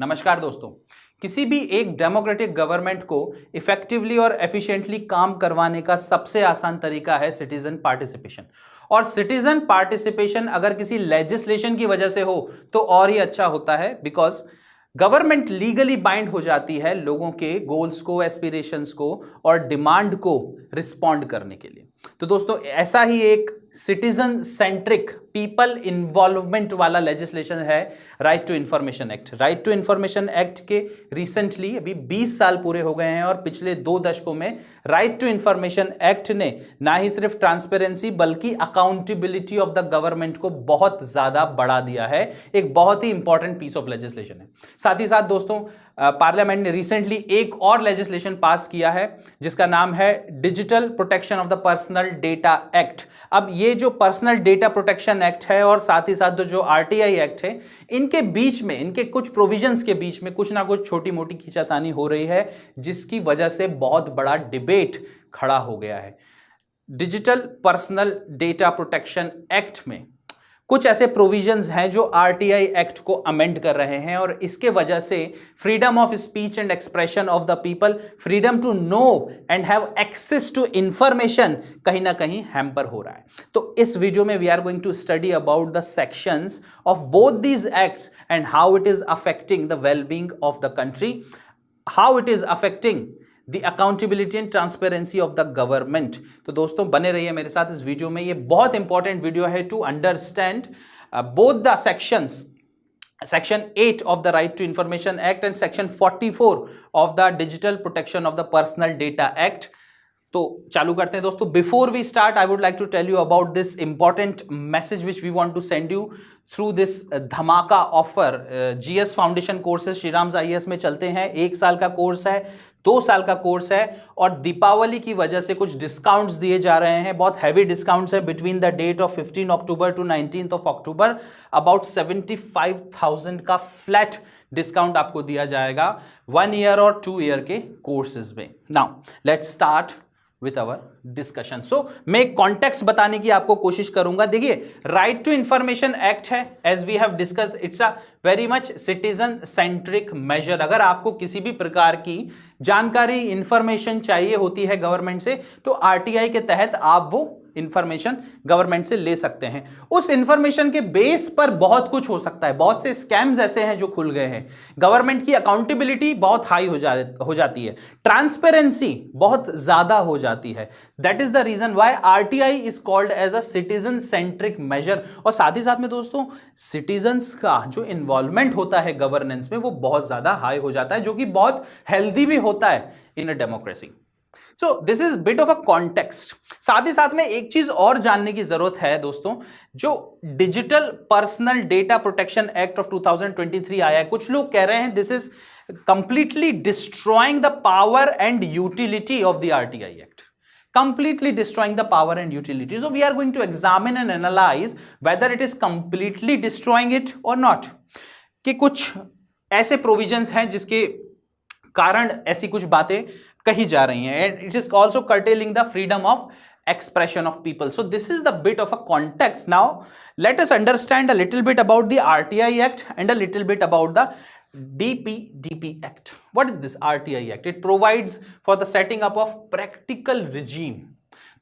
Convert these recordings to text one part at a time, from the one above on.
नमस्कार दोस्तों, किसी भी एक डेमोक्रेटिक गवर्नमेंट को इफेक्टिवली और एफिशिएंटली काम करवाने का सबसे आसान तरीका है सिटीजन पार्टिसिपेशन। और सिटीजन पार्टिसिपेशन अगर किसी लेजिस्लेशन की वजह से हो तो और ही अच्छा होता है, बिकॉज गवर्नमेंट लीगली बाइंड हो जाती है लोगों के गोल्स को, एस्पिरेशंस को और डिमांड को रिस्पॉन्ड करने के लिए। तो दोस्तों, ऐसा ही एक सिटीजन सेंट्रिक पीपल इन्वॉल्वमेंट वाला लेजिस्लेशन है right to information act. Right to information act के रिसेंटली अभी 20 साल पूरे हो गए हैं और पिछले 2 दशकों में राइट टू इंफॉर्मेशन एक्ट ने ना ही सिर्फ ट्रांसपेरेंसी बल्कि अकाउंटेबिलिटी ऑफ द गवर्नमेंट को बहुत ज्यादा बढ़ा दिया है। एक बहुत ही इंपॉर्टेंट पीस ऑफ लेजिस्लेशन है। साथ ही साथ दोस्तों, पार्लियामेंट ने रिसेंटली एक और लेजिस्लेशन पास किया है जिसका नाम है digital protection of the personal data act. अब ये जो पर्सनल डेटा प्रोटेक्शन एक्ट है और साथ ही साथ जो आरटीआई एक्ट है, इनके बीच में, इनके कुछ प्रोविजंस के बीच में कुछ ना कुछ छोटी मोटी खींचातानी हो रही है, जिसकी वजह से बहुत बड़ा डिबेट खड़ा हो गया है। Digital personal data protection act में कुछ ऐसे प्रोविजंस हैं जो आरटीआई एक्ट को अमेंड कर रहे हैं और इसके वजह से freedom of speech and expression of the people, freedom to know and have access to information कहीं ना कहीं हैम्पर हो रहा है। तो इस वीडियो में we are going to study about the sections of both these acts and how it is affecting the wellbeing of the country, how it is affecting the accountability and transparency of the government. तो दोस्तों, बने रहिए मेरे साथ इस video में। ये बहुत इंपॉर्टेंट वीडियो है to understand both the sections, section 8 of the right to information act and section 44 of the digital protection of the personal data act. तो चालू करते हैं दोस्तों। Before we start, I would like to tell you about this important message which we want to send you through this धमाका offer. GS foundation courses Shriram's IAS में चलते हैं। 1 साल का कोर्स है, 2 साल का कोर्स है और दीपावली की वजह से कुछ डिस्काउंट्स दिए जा रहे हैं। बहुत हैवी डिस्काउंट्स है between the date of 15 October to 19 October. About 75,000 का फ्लैट डिस्काउंट आपको दिया जाएगा 1 ईयर और 2 ईयर के कोर्सेज में। Now let's start with our discussion. So मैं एक कॉन्टेक्स्ट बताने की आपको कोशिश करूंगा। देखिए, राइट टू इंफॉर्मेशन एक्ट है, as we have discuss, it's a very much citizen centric measure. अगर आपको किसी भी प्रकार की जानकारी, इंफॉर्मेशन चाहिए होती है गवर्नमेंट से, तो आरटीआई के तहत आप वो इंफॉर्मेशन गवर्नमेंट से ले सकते हैं। उस इंफॉर्मेशन के बेस पर बहुत कुछ हो सकता है। बहुत से स्कैम्स ऐसे हैं जो खुल गए हैं। गवर्नमेंट की अकाउंटेबिलिटी बहुत हाई हो जाती है, ट्रांसपेरेंसी बहुत ज्यादा हो जाती है। That is the reason why RTI is called as a citizen centric measure. और साथ ही साथ में दोस्तों, सिटीजन्स का जो इन्वॉल्वमेंट होता है गवर्नेंस में, वो बहुत ज्यादा हाई हो जाता है, जो कि बहुत हेल्दी भी होता है in a democracy. So this is bit of a context। साथ ही साथ में एक चीज और जानने की जरूरत है दोस्तों, जो digital personal data protection act of 2023 आया है, कुछ लोग कह रहे हैं this is completely destroying the power and utility of the RTI act, completely destroying the power and utility. So we are going to examine and analyze whether it is completely destroying it or not। कि कुछ ऐसे provisions हैं जिसके कारण ऐसी कुछ बातें कही जा रही हैं, and it is also curtailing the freedom of expression of people. So this is the bit of a context. Now let us understand a little bit about the RTI Act and a little bit about the DPDP Act. What is this RTI Act? It provides for the setting up of practical regime.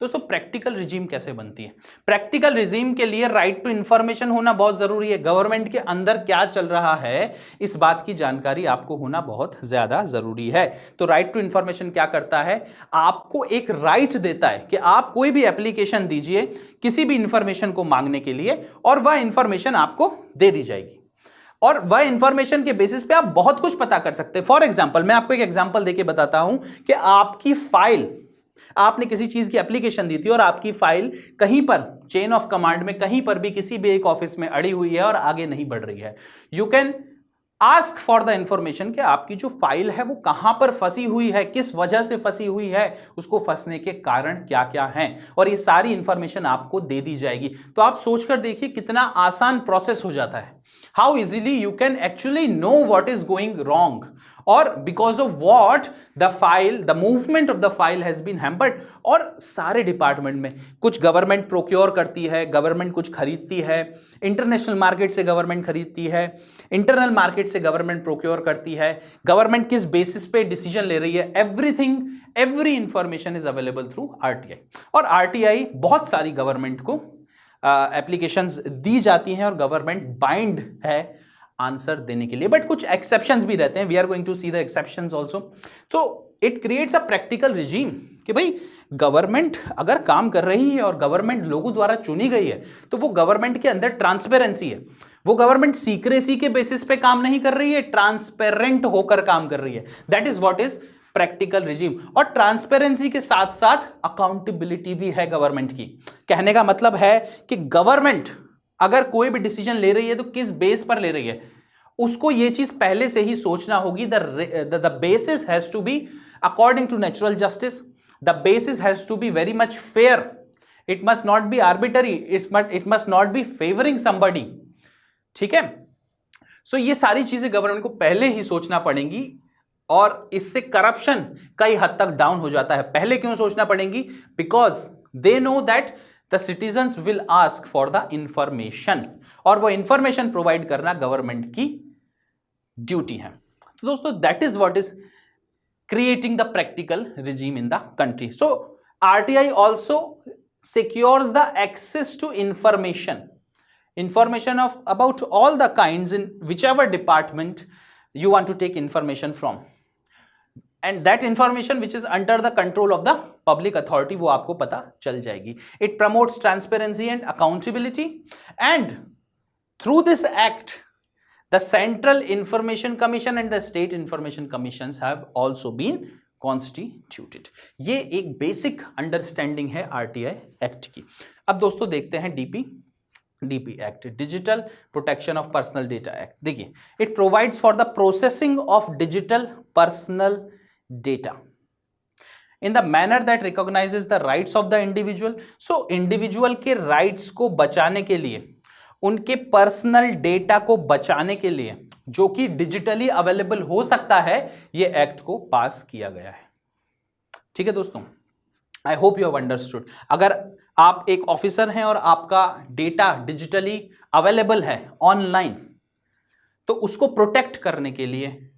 दोस्तों, practical regime कैसे बनती है? Practical regime के लिए right to information होना बहुत जरूरी है। गवर्नमेंट के अंदर क्या चल रहा है, इस बात की जानकारी आपको होना बहुत ज्यादा जरूरी है। तो राइट टू इंफॉर्मेशन क्या करता है? आपको एक राइट देता है कि आप कोई भी एप्लीकेशन दीजिए किसी भी इंफॉर्मेशन को मांगने के लिए, और वह इंफॉर्मेशन आपको दे दी जाएगी और वह इंफॉर्मेशन के बेसिस पे आप बहुत कुछ पता कर सकते हैं। फॉर एग्जाम्पल, मैं आपको एक एग्जाम्पल देके बताता हूं कि आपकी फाइल, आपने किसी चीज की एप्लीकेशन दी थी और आपकी फाइल कहीं पर चेन ऑफ कमांड में कहीं पर भी किसी भी एक ऑफिस में अड़ी हुई है और आगे नहीं बढ़ रही है। You can ask for the information कि आपकी जो फाइल है वो कहां पर फंसी हुई है, किस वजह से फंसी हुई है, उसको फंसने के कारण क्या क्या हैं, और ये सारी इंफॉर्मेशन आपको दे दी जाएगी। तो आप सोचकर देखिए कितना आसान प्रोसेस हो जाता है। how easily you can actually know what is going wrong, or because of what the movement of the file has been hampered. और सारे डिपार्टमेंट में कुछ गवर्नमेंट प्रोक्योर करती है, गवर्नमेंट कुछ खरीदती है, इंटरनेशनल मार्केट से गवर्नमेंट खरीदती है, इंटरनल मार्केट से गवर्नमेंट प्रोक्योर करती है, गवर्नमेंट किस बेसिस पे डिसीजन ले रही है, every information is available through RTI. और आरटीआई बहुत सारी गवर्नमेंट को एप्लीकेशंस दी जाती हैं और गवर्नमेंट बाइंड है आंसर देने के लिए, बट कुछ एक्सेप्शंस भी रहते हैं। We are going to see the exceptions also. तो it creates a practical regime कि भाई गवर्नमेंट अगर काम कर रही है और गवर्नमेंट लोगों द्वारा चुनी गई है तो वो गवर्नमेंट के अंदर ट्रांसपेरेंसी है। वो गवर्नमेंट सीक्रेसी के बेसिस पे काम नहीं कर रही है, ट्रांसपेरेंट होकर काम कर रही है। That is what is practical regime. और ट्रांसपेरेंसी के साथ साथ अकाउंटेबिलिटी भी है गवर्नमेंट की। कहने का मतलब है कि गवर्नमेंट अगर कोई भी डिसीजन ले रही है तो किस बेस पर ले रही है, उसको यह चीज पहले से ही सोचना होगी। The basis has to be according to natural justice, the basis has to be very much fair, it must not be arbitrary, it must not be favouring somebody. ठीक है, सो ये सारी चीजें गवर्नमेंट को पहले ही सोचना पड़ेंगी और इससे करप्शन कई हद तक डाउन हो जाता है। पहले क्यों सोचना पड़ेंगी? Because they know that the citizens will ask for the information, और वो इंफॉर्मेशन प्रोवाइड करना गवर्नमेंट की ड्यूटी है। तो दोस्तों that is what is creating the practical regime in the country. So RTI also secures the access to information of about all the kinds in whichever department you want to take information from, and that information which is under the control of the public authority वो आपको पता चल जाएगी। It promotes transparency and accountability, and through this act the Central Information Commission and the State Information Commissions have also been constituted। ये एक basic understanding है RTI act की। अब दोस्तों देखते हैं DP act, digital protection of personal data act. देखिए, it provides for the processing of digital personal data in the manner that recognises the rights of the individual. So individual के rights को बचाने के लिए, उनके पर्सनल डेटा को बचाने के लिए जो कि डिजिटली अवेलेबल हो सकता है, ये एक्ट को पास किया गया है। ठीक है दोस्तों, आई होप यू हैव अंडरस्टूड। अगर आप एक ऑफिसर हैं और आपका डेटा डिजिटली अवेलेबल है ऑनलाइन, तो उसको प्रोटेक्ट करने के लिए,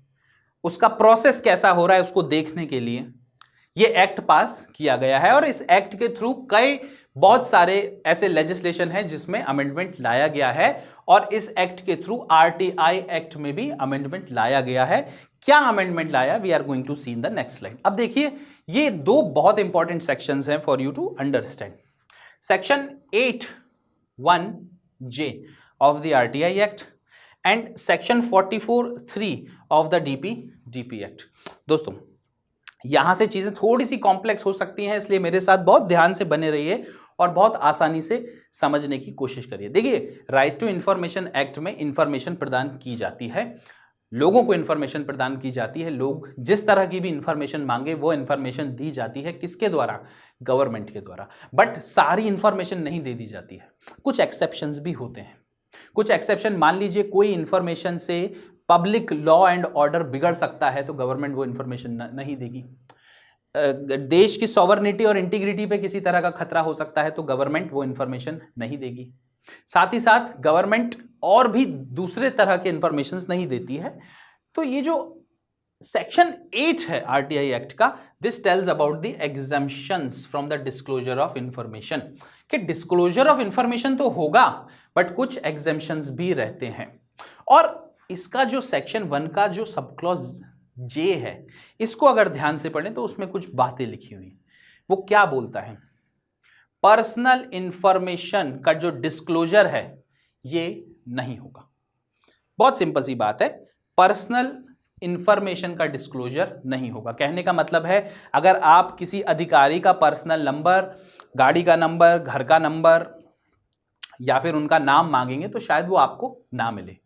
उसका प्रोसेस कैसा हो रहा है उसको देखने के लिए ये एक्ट पास किया गया है। और इस एक्ट के थ्रू बहुत सारे ऐसे लेजिस्लेशन है जिसमें अमेंडमेंट लाया गया है, और इस एक्ट के थ्रू आरटीआई एक्ट में भी अमेंडमेंट लाया गया है। क्या अमेंडमेंट लाया, we are going to see in the next slide. अब देखिए, ये दो बहुत इंपॉर्टेंट सेक्शंस हैं for you to understand. Section 8(1)(j of the RTI Act and section 44(3) of the DP Act। दोस्तों यहां से चीजें थोड़ी सी कॉम्प्लेक्स हो सकती हैं, इसलिए मेरे साथ बहुत ध्यान से बने रहिए और बहुत आसानी से समझने की कोशिश करिए। देखिए, राइट टू इंफॉर्मेशन एक्ट में इंफॉर्मेशन प्रदान की जाती है, लोगों को इंफॉर्मेशन प्रदान की जाती है। लोग जिस तरह की भी इंफॉर्मेशन मांगे वो इंफॉर्मेशन दी जाती है। किसके द्वारा? गवर्नमेंट के द्वारा। बट सारी इंफॉर्मेशन नहीं दे दी जाती है, कुछ एक्सेप्शंस भी होते हैं। कुछ एक्सेप्शन, मान लीजिए कोई इंफॉर्मेशन से पब्लिक लॉ एंड ऑर्डर बिगड़ सकता है तो गवर्नमेंट वो इंफॉर्मेशन नहीं देगी। देश की सॉवरेनिटी और इंटीग्रिटी पे किसी तरह का खतरा हो सकता है तो गवर्नमेंट वो इंफॉर्मेशन नहीं देगी। साथ ही साथ गवर्नमेंट और भी दूसरे तरह के इंफॉर्मेशंस नहीं देती है। तो ये जो सेक्शन 8 है आरटीआई एक्ट का, this tells about the exemptions from the disclosure of information. कि डिस्क्लोजर ऑफ इंफॉर्मेशन तो होगा बट कुछ एग्जम्पशंस भी रहते हैं। और इसका जो सेक्शन 1 का जो सब क्लॉज जे है, इसको अगर ध्यान से पढ़ें तो उसमें कुछ बातें लिखी हुई। वो क्या बोलता है? पर्सनल इंफॉर्मेशन का जो डिस्क्लोजर है ये नहीं होगा। बहुत सिंपल सी बात है, पर्सनल इंफॉर्मेशन का डिस्क्लोजर नहीं होगा। कहने का मतलब है, अगर आप किसी अधिकारी का पर्सनल नंबर, गाड़ी का नंबर, घर का नंबर या फिर उनका नाम मांगेंगे तो शायद वो आपको ना मिले,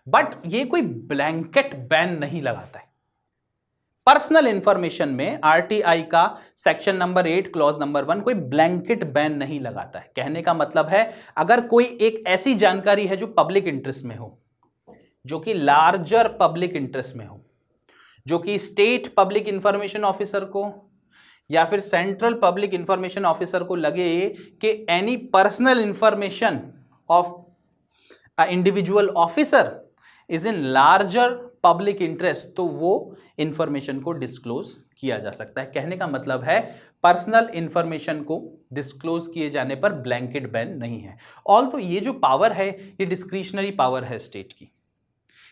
बट ये कोई ब्लैंकेट बैन नहीं लगाता है। पर्सनल इंफॉर्मेशन में आरटीआई का सेक्शन नंबर 8 क्लॉज नंबर 1 कोई ब्लैंकेट बैन नहीं लगाता है। कहने का मतलब है, अगर कोई एक ऐसी जानकारी है जो पब्लिक इंटरेस्ट में हो, जो कि लार्जर पब्लिक इंटरेस्ट में हो, जो कि स्टेट पब्लिक इंफॉर्मेशन ऑफिसर को या फिर सेंट्रल पब्लिक इंफॉर्मेशन ऑफिसर को लगे कि any personal information of a individual officer is in larger public interest, तो वो इंफॉर्मेशन को डिस्क्लोज किया जा सकता है। कहने का मतलब है पर्सनल इंफॉर्मेशन को डिस्क्लोज किए जाने पर ब्लैंकेट बैन नहीं है। ऑल तो ये जो पावर है ये डिस्क्रिशनरी पावर है स्टेट की।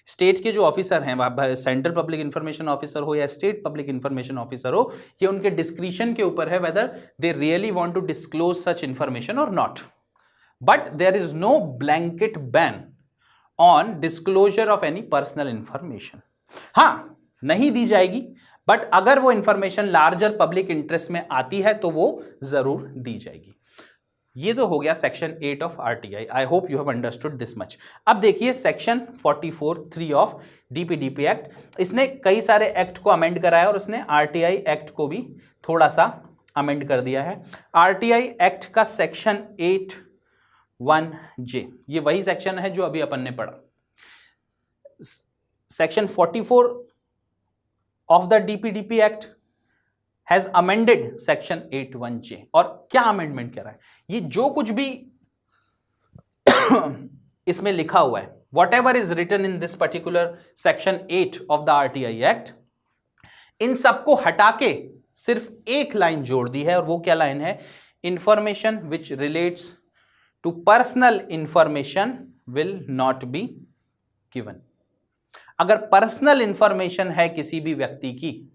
स्टेट के जो ऑफिसर हैं, सेंट्रल पब्लिक इंफॉर्मेशन ऑफिसर हो या स्टेट पब्लिक इंफॉर्मेशन ऑफिसर हो, ये उनके डिस्क्रिशन के ऊपर है whether they really want to disclose such information और not. But there is no blanket ban on disclosure of any personal information. हाँ, नहीं दी जाएगी, बट अगर वो इंफॉर्मेशन लार्जर पब्लिक इंटरेस्ट में आती है तो वो जरूर दी जाएगी। ये तो हो गया section 8 of RTI. I hope you have understood this much. अब देखिए सेक्शन 44(3) ऑफ डीपीडीपी एक्ट। इसने कई सारे एक्ट को अमेंड करा है और उसने आरटीआई एक्ट को भी थोड़ा सा अमेंड कर दिया है। आरटीआई एक्ट का सेक्शन 8(1)(j) ये वही सेक्शन है जो अभी अपन ने पढ़ा। Section 44 of the DPDP act has amended section 8(1)(j) और क्या अमेंडमेंट कर रहा है, ये जो कुछ भी इसमें लिखा हुआ है, whatever is written in this particular section 8 of the RTI Act, इन सबको हटा के सिर्फ एक लाइन जोड़ दी है और वो क्या लाइन है, information which relates to personal information will not be given. अगर पर्सनल इंफॉर्मेशन है किसी भी व्यक्ति की,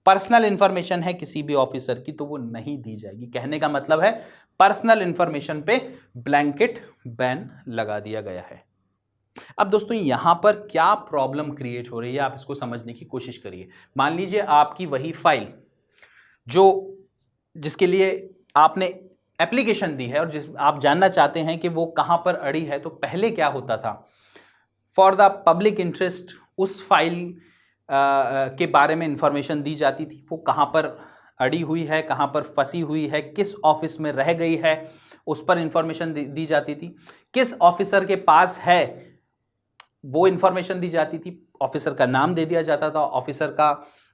पर्सनल इंफॉर्मेशन है किसी भी ऑफिसर की, तो वो नहीं दी जाएगी। कहने का मतलब है पर्सनल इंफॉर्मेशन पे ब्लैंकेट बैन लगा दिया गया है। अब दोस्तों यहां पर क्या प्रॉब्लम क्रिएट हो रही है, आप इसको समझने की कोशिश करिए। मान लीजिए आपकी वही फाइल जिसके लिए आपने एप्लीकेशन दी है और जिस आप जानना चाहते हैं कि वो कहां पर अड़ी है, तो पहले क्या होता था, फॉर द पब्लिक इंटरेस्ट उस फाइल के बारे में इंफॉर्मेशन दी जाती थी, वो कहाँ पर अड़ी हुई है, कहाँ पर फंसी हुई है, किस ऑफिस में रह गई है, उस पर इंफॉर्मेशन दी जाती थी, किस ऑफिसर के पास है वो इंफॉर्मेशन दी जाती थी, ऑफिसर का नाम दे दिया जाता था, ऑफिसर का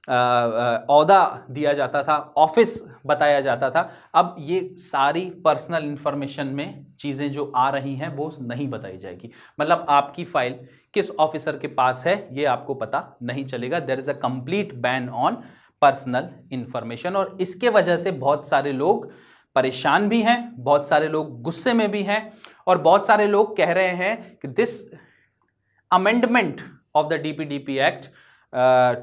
औहदा दिया जाता था, ऑफिस बताया जाता था। अब ये सारी पर्सनल इंफॉर्मेशन में चीज़ें जो आ रही हैं वो नहीं बताई जाएगी। मतलब आपकी फाइल किस ऑफिसर के पास है ये आपको पता नहीं चलेगा। There is a complete ban on personal information और इसके वजह से बहुत सारे लोग परेशान भी हैं, बहुत सारे लोग गुस्से में भी हैं और बहुत सारे लोग कह रहे हैं कि this amendment of the DPDP act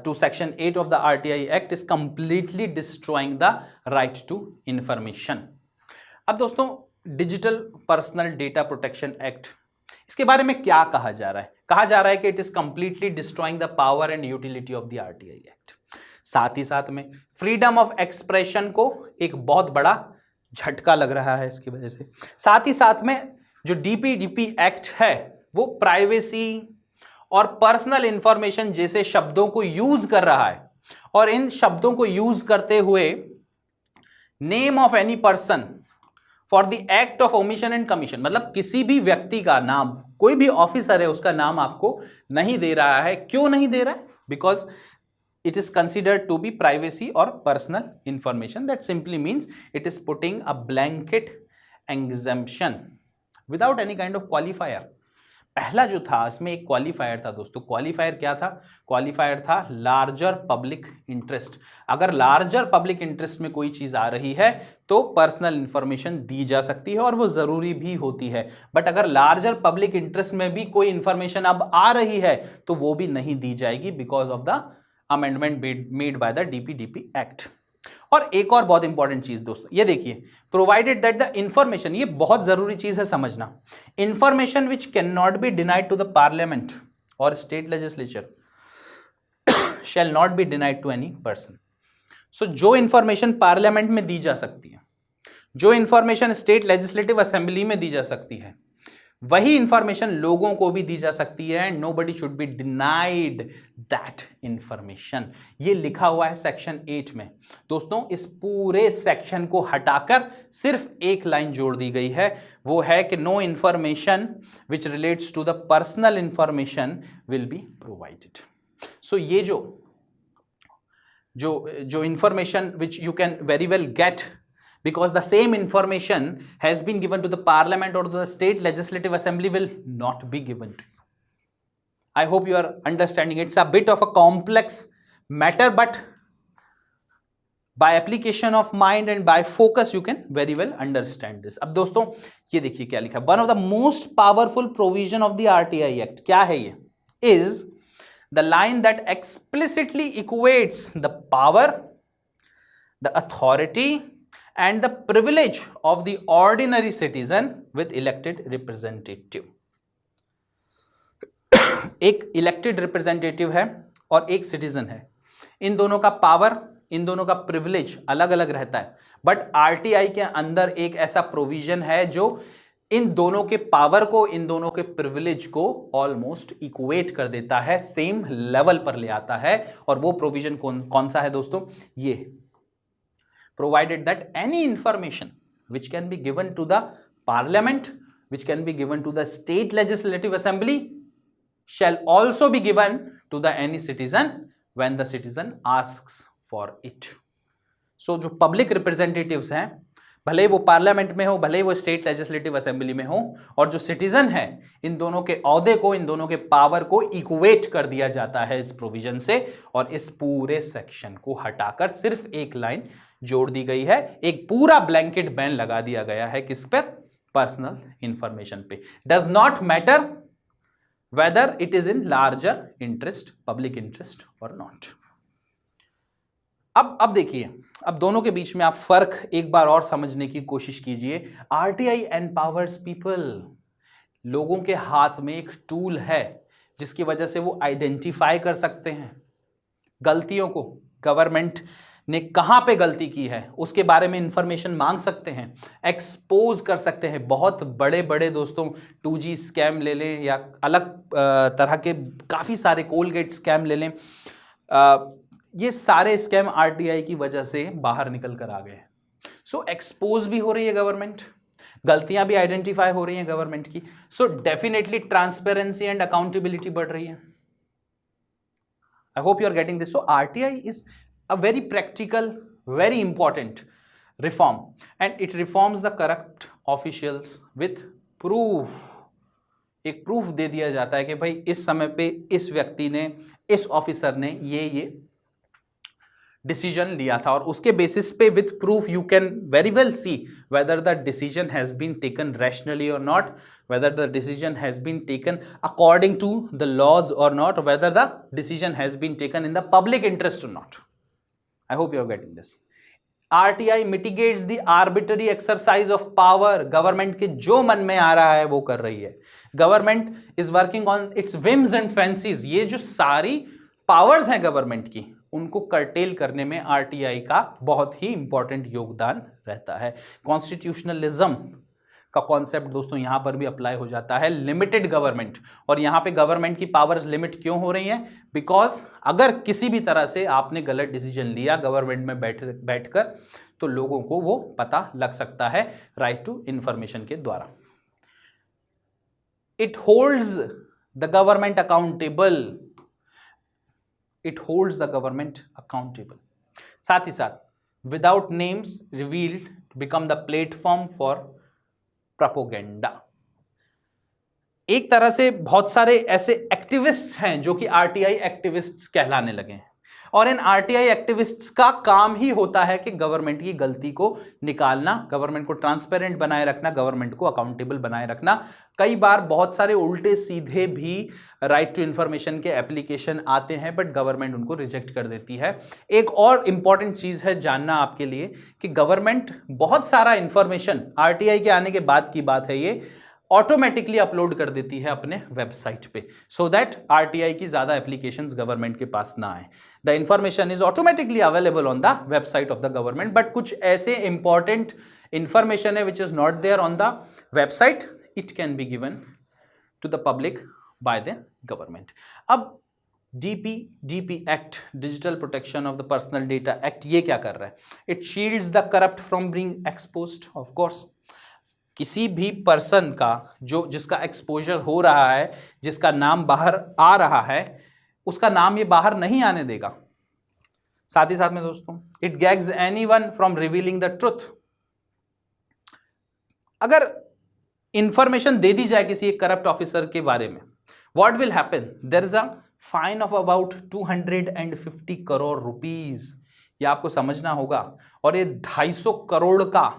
to section 8 of the RTI Act is completely destroying the right to information। अब दोस्तों digital personal data protection act, इसके बारे में क्या कहा जा रहा है? कहा जा रहा है कि it is completely destroying the power and utility of the RTI act. साथ ही साथ में फ्रीडम ऑफ एक्सप्रेशन को एक बहुत बड़ा झटका लग रहा है इसकी वजह से। साथ ही साथ में जो डीपीडीपी एक्ट है वो प्राइवेसी और पर्सनल इंफॉर्मेशन जैसे शब्दों को यूज कर रहा है और इन शब्दों को यूज करते हुए name of any person for the act of omission and commission, मतलब किसी भी व्यक्ति का नाम, कोई भी ऑफिसर है उसका नाम आपको नहीं दे रहा है। क्यों नहीं दे रहा है? Because it is considered to be privacy or personal information. That simply means it is putting a blanket exemption without any kind of qualifier. पहला जो था इसमें एक क्वालिफायर था दोस्तों। क्वालिफायर क्या था? क्वालिफायर था लार्जर पब्लिक इंटरेस्ट। अगर लार्जर पब्लिक इंटरेस्ट में कोई चीज आ रही है तो पर्सनल इंफॉर्मेशन दी जा सकती है और वो जरूरी भी होती है। बट अगर लार्जर पब्लिक इंटरेस्ट में भी कोई इंफॉर्मेशन अब आ रही है तो वो भी नहीं दी जाएगी because of the amendment made by the DPDP act. और एक और बहुत इंपॉर्टेंट चीज दोस्तों, ये देखिए, प्रोवाइडेड दैट द इंफॉर्मेशन, ये बहुत जरूरी चीज है समझना, information which can not be denied to the parliament और state legislature shall not be denied to any person. So जो इंफॉर्मेशन पार्लियामेंट में दी जा सकती है, जो इंफॉर्मेशन स्टेट लेजिस्लेटिव असेंबली में दी जा सकती है, वही इंफॉर्मेशन लोगों को भी दी जा सकती है and nobody should be denied that information. ये लिखा हुआ है सेक्शन 8 में। दोस्तों इस पूरे सेक्शन को हटाकर सिर्फ एक लाइन जोड़ दी गई है, वो है कि no information which relates to the personal information will be provided. So ये जो information which you can very well get because the same information has been given to the parliament or to the state legislative assembly will not be given to you. I hope you are understanding. It's a bit of a complex matter, but by application of mind and by focus you can very well understand this. अब दोस्तों ये देखिए क्या लिखा है, one of the most powerful provision of the RTI Act, क्या है ये, is the line that explicitly equates the power, the authority and the privilege of the ordinary citizen with elected representative. एक इलेक्टेड रिप्रेजेंटेटिव है और एक citizen है, इन दोनों का पावर, इन दोनों का प्रिविलेज अलग अलग रहता है, बट आरटीआई के अंदर एक ऐसा प्रोविजन है जो इन दोनों के पावर को, इन दोनों के प्रिविलेज को ऑलमोस्ट इक्वेट कर देता है, सेम लेवल पर ले आता है। और वो प्रोविजन कौन सा है दोस्तों, ये provided that any information which can be given to the parliament, which can be given to the state legislative assembly, shall also be given to the any citizen when the citizen asks for it. So जो public representatives हैं, भले वो parliament में हो, भले वो state legislative assembly में हो, और जो सिटीजन है, इन दोनों के औहदे को, इन दोनों के पावर को इक्वेट कर दिया जाता है इस प्रोविजन से। और इस पूरे सेक्शन को हटाकर सिर्फ एक लाइन जोड़ दी गई है, एक पूरा ब्लैंकेट बैन लगा दिया गया है किस पर, पर्सनल इंफॉर्मेशन पे। Does not matter whether it is in larger interest, public interest और नॉट। अब देखिए, अब दोनों के बीच में आप फर्क एक बार और समझने की कोशिश कीजिए। आरटीआई एम्पावर्स पीपल, लोगों के हाथ में एक टूल है जिसकी वजह से वो आइडेंटिफाई कर सकते हैं गलतियों को, गवर्नमेंट ने कहां पे गलती की है उसके बारे में इंफॉर्मेशन मांग सकते हैं, एक्सपोज कर सकते हैं। बहुत बड़े बड़े दोस्तों 2G स्कैम ले लें या अलग तरह के काफी सारे कोलगेट स्कैम ले लें, ये सारे स्कैम आरटीआई की वजह से बाहर निकल कर आ गए। सो एक्सपोज भी हो रही है गवर्नमेंट, गलतियां भी आइडेंटिफाई हो रही हैं गवर्नमेंट की। So definitely transparency and accountability बढ़ रही है। I hope you are getting this. So RTI is a very practical, very important reform, and it reforms the corrupt officials with proof. एक प्रूफ दे दिया जाता है कि भाई इस समय पे इस व्यक्ति ने, इस ऑफिसर ने ये डिसीजन लिया था, और उसके बेसिस पे with proof you can very well see whether the decision has been taken rationally or not, whether the decision has been taken according to the laws or not, whether the decision has been taken in the public interest or not. I hope you are getting this. RTI mitigates the arbitrary exercise of power. Government के जो मन में आ रहा है वो कर रही है। Government is working on its whims and fancies. ये जो सारी पावर्स हैं गवर्नमेंट की, उनको कर्टेल करने में आरटीआई का बहुत ही इंपॉर्टेंट योगदान रहता है। कॉन्स्टिट्यूशनलिज्म का कॉन्सेप्ट दोस्तों यहां पर भी अप्लाई हो जाता है। लिमिटेड गवर्नमेंट, और यहां पे गवर्नमेंट की पावर्स लिमिट क्यों हो रही हैं? बिकॉज अगर किसी भी तरह से आपने गलत डिसीजन लिया गवर्नमेंट में बैठकर, तो लोगों को वो पता लग सकता है राइट टू इंफॉर्मेशन के द्वारा। It holds the government accountable, it holds the government accountable. साथ ही साथ without names revealed become the platform for propaganda. एक तरह से बहुत सारे ऐसे एक्टिविस्ट्स हैं जो कि आरटीआई एक्टिविस्ट्स कहलाने लगे हैं, और इन आरटीआई एक्टिविस्ट्स का काम ही होता है कि गवर्नमेंट की गलती को निकालना, गवर्नमेंट को ट्रांसपेरेंट बनाए रखना, गवर्नमेंट को अकाउंटेबल बनाए रखना। कई बार बहुत सारे उल्टे सीधे भी राइट टू इंफॉर्मेशन के एप्लीकेशन आते हैं, बट गवर्नमेंट उनको रिजेक्ट कर देती है। एक और इंपॉर्टेंट चीज है जानना आपके लिए कि गवर्नमेंट बहुत सारा इंफॉर्मेशन, आरटीआई के आने के बाद की बात है ये, ऑटोमेटिकली अपलोड कर देती है अपने वेबसाइट पे, सो दैट आरटीआई की ज्यादा एप्लीकेशंस गवर्नमेंट के पास ना आए। The information is automatically available on the website of the government, but कुछ ऐसे इंपॉर्टेंट इंफॉर्मेशन है which is not there on the website, it can be given to the public by the government. अब DPDP act, digital protection of the personal data act, ये क्या कर रहा है? It shields the corrupt from being exposed. Of course किसी भी person का जिसका एक्सपोजर हो रहा है, जिसका नाम बाहर आ रहा है, उसका नाम ये बाहर नहीं आने देगा. साथ ही साथ में दोस्तों, it gags anyone from revealing the truth. अगर इंफॉर्मेशन दे दी जाए किसी एक करप्ट ऑफिसर के बारे में, what will happen? There is a fine of about 250 crore rupees. ये आपको समझना होगा. और ये 250 करोड़ का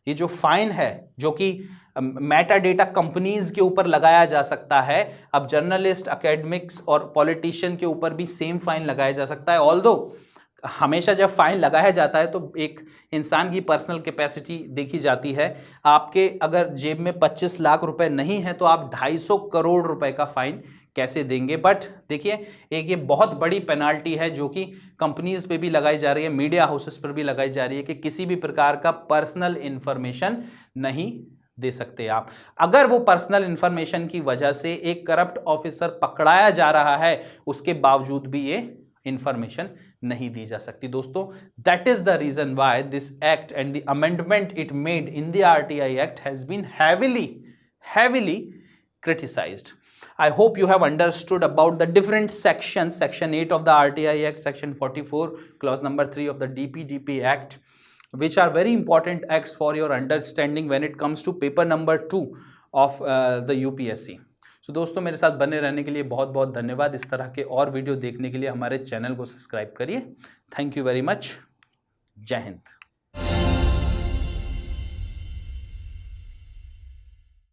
ये जो फाइन है, जो कि मेटा डेटा कंपनीज के ऊपर लगाया जा सकता है, अब जर्नलिस्ट, एकेडमिक्स और पॉलिटिशियन के ऊपर भी सेम फाइन लगाया जा सकता है. ऑल्दो हमेशा जब फाइन लगाया जाता है तो एक इंसान की पर्सनल कैपेसिटी देखी जाती है. आपके अगर जेब में 25 लाख रुपए नहीं है तो आप 250 करोड़ रुपए का फाइन कैसे देंगे? बट देखिए, एक ये बहुत बड़ी पेनाल्टी है जो कि कंपनीज पे भी लगाई जा रही है, मीडिया हाउसेस पर भी लगाई जा रही है कि किसी भी प्रकार का पर्सनल इंफॉर्मेशन नहीं दे सकते आप. अगर वो पर्सनल इंफॉर्मेशन की वजह से एक करप्ट ऑफिसर पकड़ाया जा रहा है, उसके बावजूद भी ये इंफॉर्मेशन नहीं दी जा सकती. दोस्तों, that is the reason why this act and the amendment it made in the RTI act has been heavily criticized. I hope you have understood about the different sections, section 8 of the RTI Act, section 44, clause number 3 of the DPDP Act, which are very important acts for your understanding when it comes to paper number 2 of the UPSC. So दोस्तों, मेरे साथ बने रहने के लिए बहुत बहुत धन्यवाद. इस तरह के और वीडियो देखने के लिए हमारे चैनल को सब्सक्राइब करिए. Thank you very much. जय हिंद.